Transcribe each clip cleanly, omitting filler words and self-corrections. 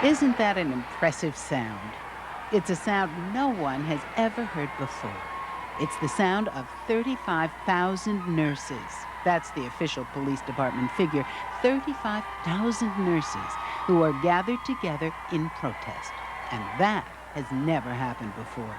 Isn't that an impressive sound? It's a sound no one has ever heard before. It's the sound of 35,000 nurses. That's the official police department figure. 35,000 nurses who are gathered together in protest. And that has never happened before.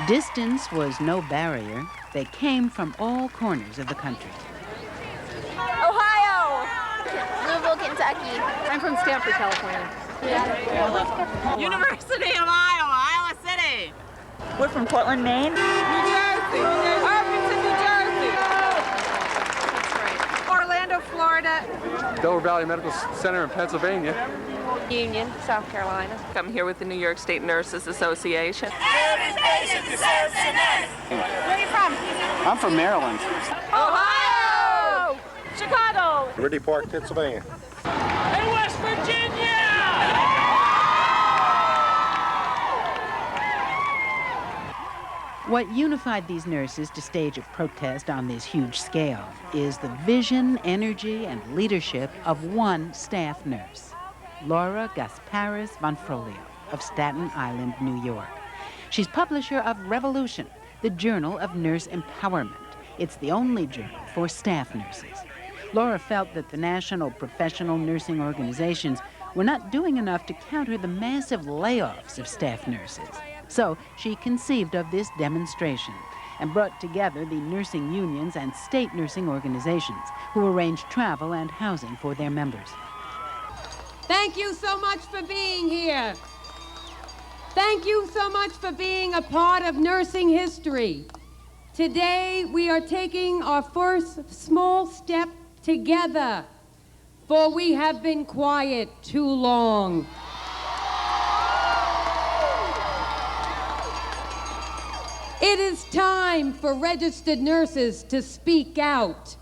Distance was no barrier. They came from all corners of the country. Ohio! Louisville, Kentucky. I'm from Stanford, California. University of Iowa, Iowa City. We're from Portland, Maine. New Jersey. Irvington, New Jersey. That's right. Orlando, Florida. Delaware Valley Medical Center in Pennsylvania. Union, South Carolina. I'm here with the New York State Nurses Association. Every patient deserves a nurse. Where are you from? I'm from Maryland. Ohio! Chicago. Ridley Park, Pennsylvania. In West Virginia! What unified these nurses to stage a protest on this huge scale is the vision, energy, and leadership of one staff nurse, Laura Gasparis Vonfrolio of Staten Island, New York. She's publisher of Revolution, the Journal of Nurse Empowerment. It's the only journal for staff nurses. Laura felt that the national professional nursing organizations were not doing enough to counter the massive layoffs of staff nurses. So she conceived of this demonstration and brought together the nursing unions and state nursing organizations who arranged travel and housing for their members. Thank you so much for being here. Thank you so much for being a part of nursing history. Today, we are taking our first small step together, for we have been quiet too long. It is time for registered nurses to speak out.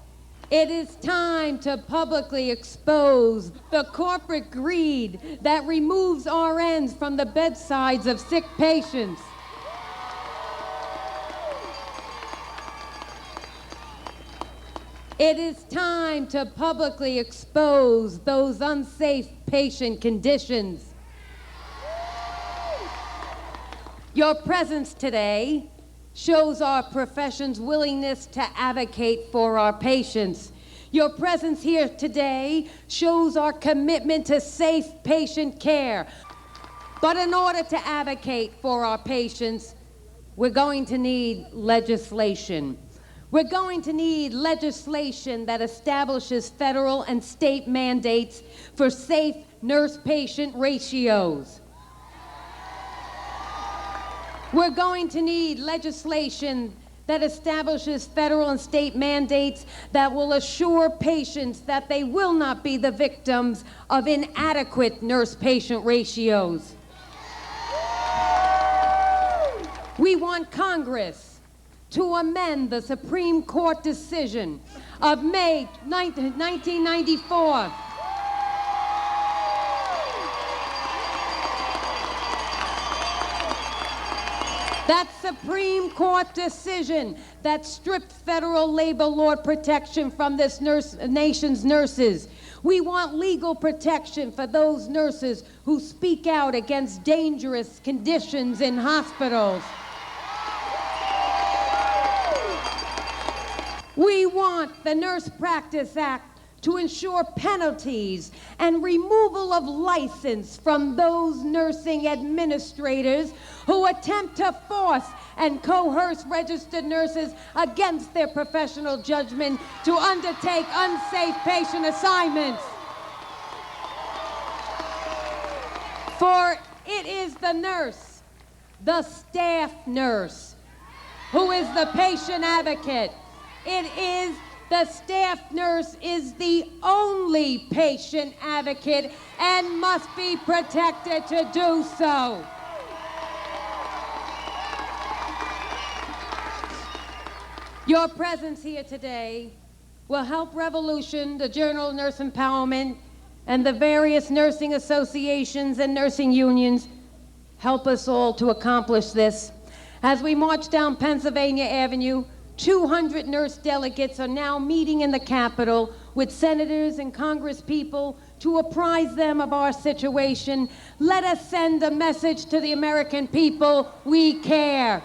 It is time to publicly expose the corporate greed that removes RNs from the bedsides of sick patients. It is time to publicly expose those unsafe patient conditions. Your presence today shows our profession's willingness to advocate for our patients. Your presence here today shows our commitment to safe patient care. But in order to advocate for our patients, we're going to need legislation. We're going to need legislation that establishes federal and state mandates for safe nurse-patient ratios. We're going to need legislation that establishes federal and state mandates that will assure patients that they will not be the victims of inadequate nurse-patient ratios. We want Congress to amend the Supreme Court decision of May 1994. That Supreme Court decision that stripped federal labor law protection from this nation's nurses. We want legal protection for those nurses who speak out against dangerous conditions in hospitals. We want the Nurse Practice Act to ensure penalties and removal of license from those nursing administrators who attempt to force and coerce registered nurses against their professional judgment to undertake unsafe patient assignments. For it is the nurse, the staff nurse, who is the patient advocate. It is the staff nurse is the only patient advocate and must be protected to do so. Your presence here today will help Revolution, the Journal of Nurse Empowerment, and the various nursing associations and nursing unions help us all to accomplish this. As we march down Pennsylvania Avenue, 200 nurse delegates are now meeting in the Capitol with senators and congresspeople to apprise them of our situation. Let us send a message to the American people: we care.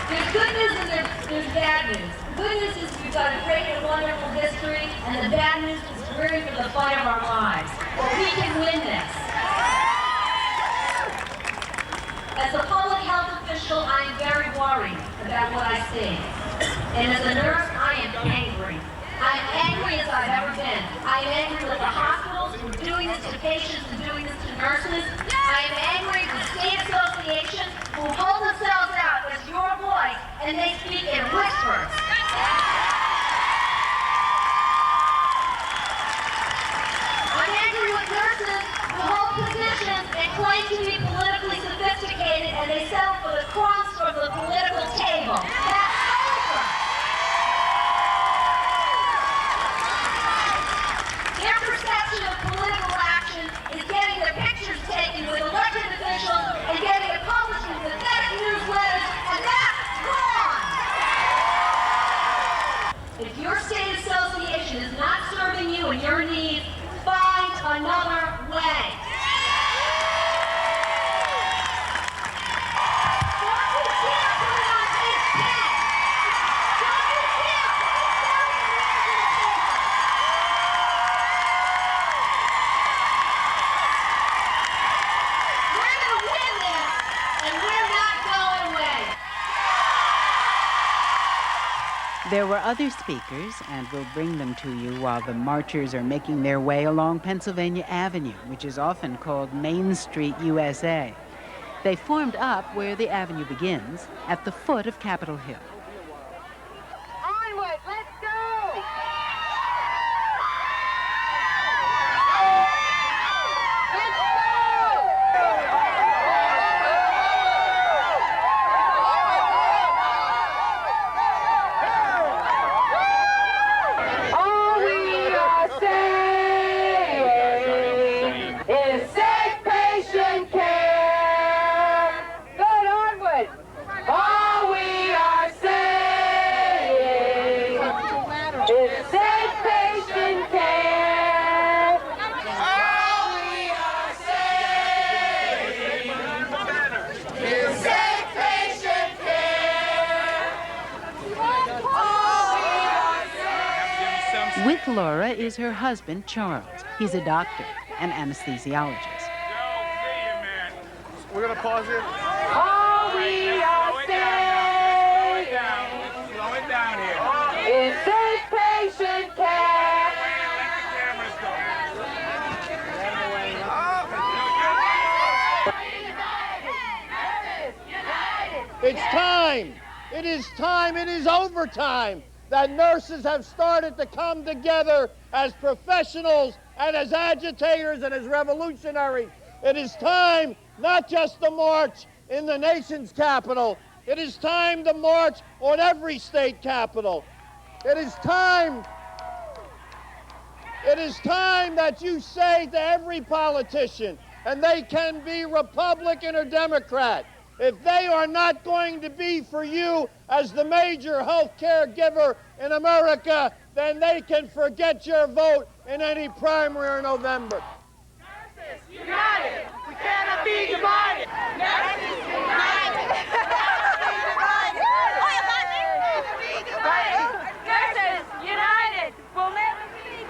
There's good news and there's bad news. The good news is we've got a great and wonderful history, and the bad news is we're in for the fight of our lives. But we can win this. As a public health official, I am very worried about what I see. And as a nurse, I am angry. I'm angry as I've ever been. I am angry with the hospitals who are doing this to patients and doing this to nurses. I am angry with the state associations who hold themselves out as your voice and they speak in whispers. I'm angry with nurses who hold positions and claim to be politically sophisticated and they settle for the crumbs from the political table. That's over. Their perception of political action is getting their pictures taken with elected officials and getting it published in pathetic newsletters, and that's wrong! If your state association is not serving you and your needs, find another way. There were other speakers, and we'll bring them to you while the marchers are making their way along Pennsylvania Avenue, which is often called Main Street, USA. They formed up where the avenue begins, at the foot of Capitol Hill. Onward, let's go! With Laura is her husband, Charles. He's a doctor, an anesthesiologist. We're gonna pause here. All we are saying Slow it down here. is safe patient care. It's time. It is time. It is overtime that nurses have started to come together as professionals and as agitators and as revolutionaries. It is time not just to march in the nation's capital. It is time to march on every state capital. It is time that you say to every politician, and they can be Republican or Democrat, if they are not going to be for you as the major health care giver in America, then they can forget your vote in any primary in November. Nurses united. We cannot be divided. Nurses united. Nurses united. We'll never be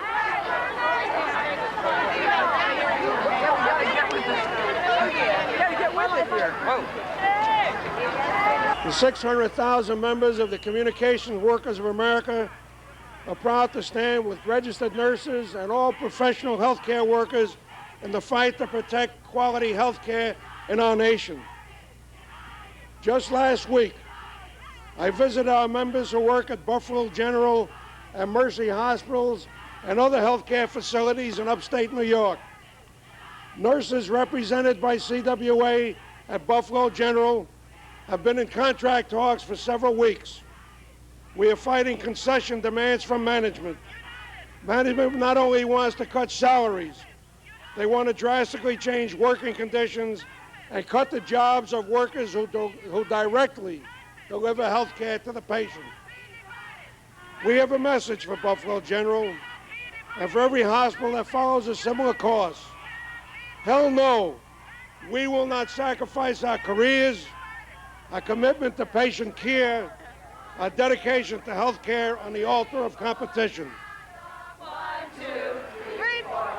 The 600,000 members of the Communications Workers of America are proud to stand with registered nurses and all professional healthcare workers in the fight to protect quality healthcare in our nation. Just last week, I visited our members who work at Buffalo General and Mercy hospitals and other healthcare facilities in upstate New York. Nurses represented by CWA at Buffalo General have been in contract talks for several weeks. We are fighting concession demands from management. Management not only wants to cut salaries, they want to drastically change working conditions and cut the jobs of workers who directly deliver health care to the patient. We have a message for Buffalo General and for every hospital that follows a similar course. Hell no, we will not sacrifice our careers, our commitment to patient care, our dedication to health care on the altar of competition. 1, 2, 3, 4.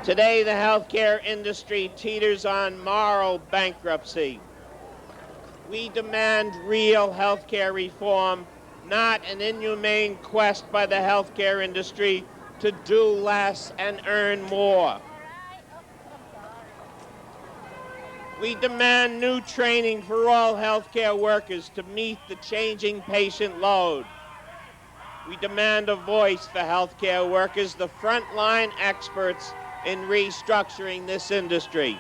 Today, the healthcare industry teeters on moral bankruptcy. We demand real healthcare reform, not an inhumane quest by the healthcare industry to do less and earn more. We demand new training for all healthcare workers to meet the changing patient load. We demand a voice for healthcare workers, the frontline experts in restructuring this industry.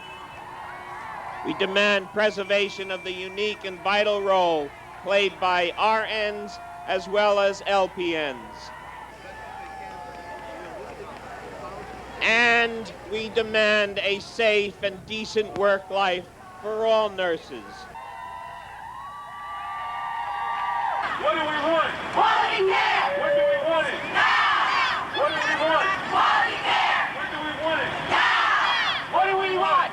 We demand preservation of the unique and vital role played by RNs as well as LPNs. And we demand a safe and decent work life for all nurses. What do we want? Quality care! When do we want it? Now! What do we want? Quality care! When do we want it? Now! What do we want?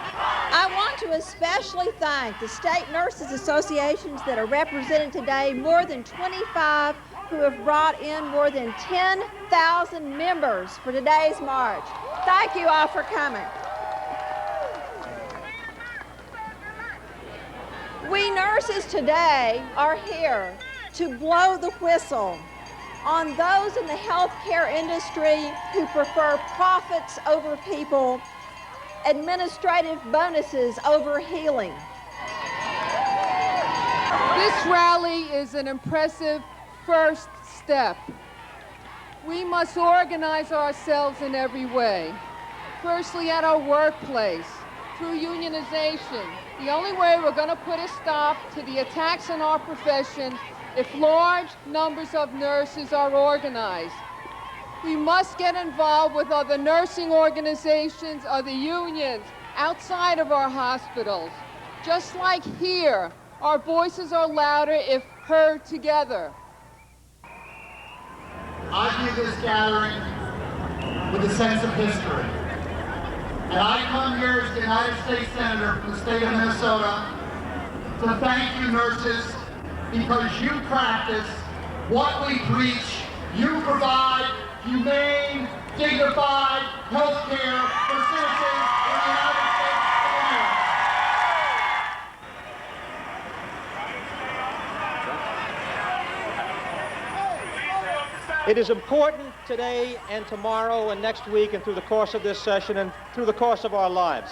I want to especially thank the state nurses associations that are represented today, more than 25, who have brought in more than 10,000 members for today's march. Thank you all for coming. We nurses today are here to blow the whistle on those in the healthcare industry who prefer profits over people, administrative bonuses over healing. This rally is an impressive first step. We must organize ourselves in every way. Firstly, at our workplace, through unionization. The only way we're going to put a stop to the attacks on our profession if large numbers of nurses are organized. We must get involved with other nursing organizations, other unions, outside of our hospitals. Just like here, our voices are louder if heard together. I view this gathering with a sense of history. And I come here as the United States Senator from the state of Minnesota to thank you, nurses, because you practice what we preach. You provide humane, dignified health care for citizens in the United States of America. It is important today and tomorrow and next week and through the course of this session and through the course of our lives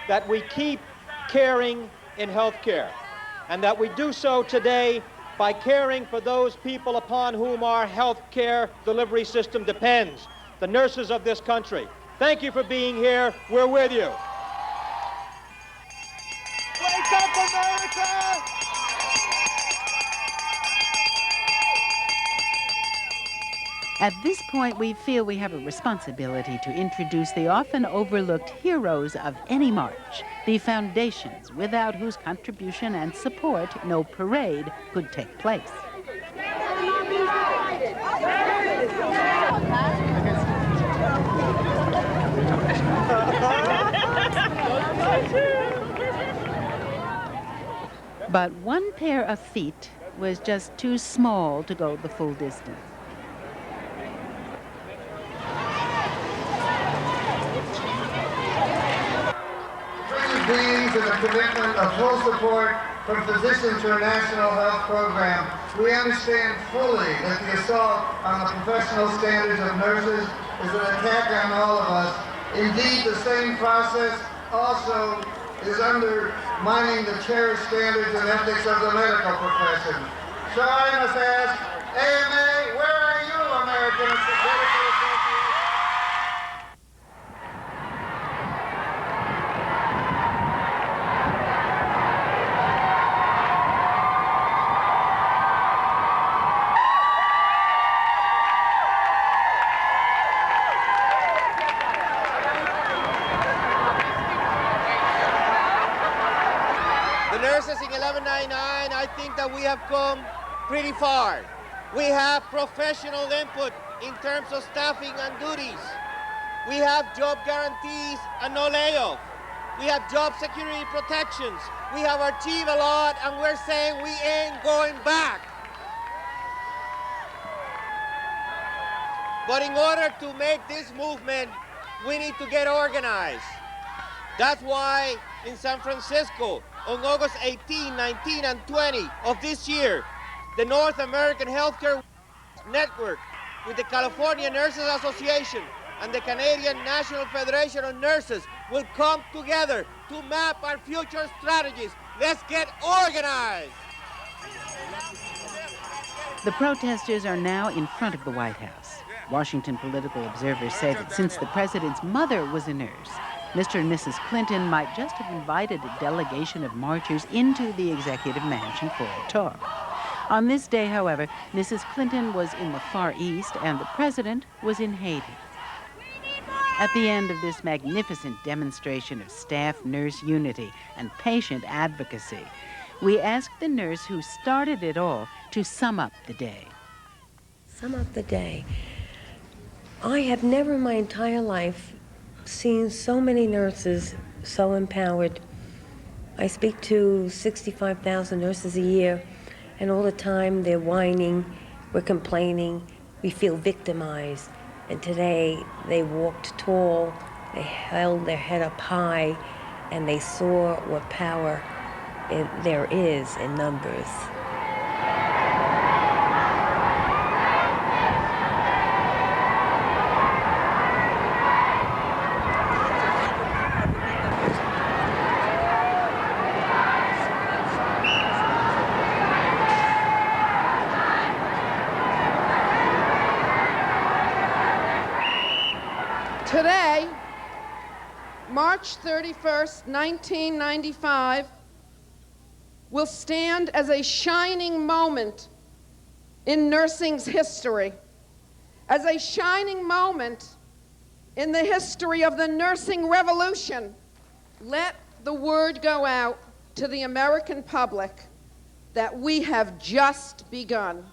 that we keep caring in health care, and that we do so today by caring for those people upon whom our health care delivery system depends, the nurses of this country. Thank you for being here. We're with you. Wake up, America! At this point, we feel we have a responsibility to introduce the often overlooked heroes of any march, the foundations without whose contribution and support no parade could take place. But one pair of feet was just too small to go the full distance. Greetings and a commitment of full support from Physicians for a National Health Program. We understand fully that the assault on the professional standards of nurses is an attack on all of us. Indeed, the same process also is undermining the cherished standards and ethics of the medical profession. So I must ask, AMA, where are you, American Medical Association? Nurses in 1199, I think that we have come pretty far. We have professional input in terms of staffing and duties. We have job guarantees and no layoff. We have job security protections. We have achieved a lot, and we're saying we ain't going back. But in order to make this movement, we need to get organized. That's why in San Francisco, on August 18, 19, and 20 of this year, the North American Healthcare Network with the California Nurses Association and the Canadian National Federation of Nurses will come together to map our future strategies. Let's get organized. The protesters are now in front of the White House. Washington political observers say that since the president's mother was a nurse, Mr. and Mrs. Clinton might just have invited a delegation of marchers into the executive mansion for a talk. On this day, however, Mrs. Clinton was in the Far East and the president was in Haiti. At the end of this magnificent demonstration of staff-nurse unity and patient advocacy, we asked the nurse who started it all to sum up the day. Sum up the day. I have never in my entire life seen so many nurses so empowered. I speak to 65,000 nurses a year, and all the time they're whining, we're complaining, we feel victimized. And today they walked tall, they held their head up high, and they saw what power there is in numbers. Today, March 31st, 1995, will stand as a shining moment in nursing's history, as a shining moment in the history of the nursing revolution. Let the word go out to the American public that we have just begun.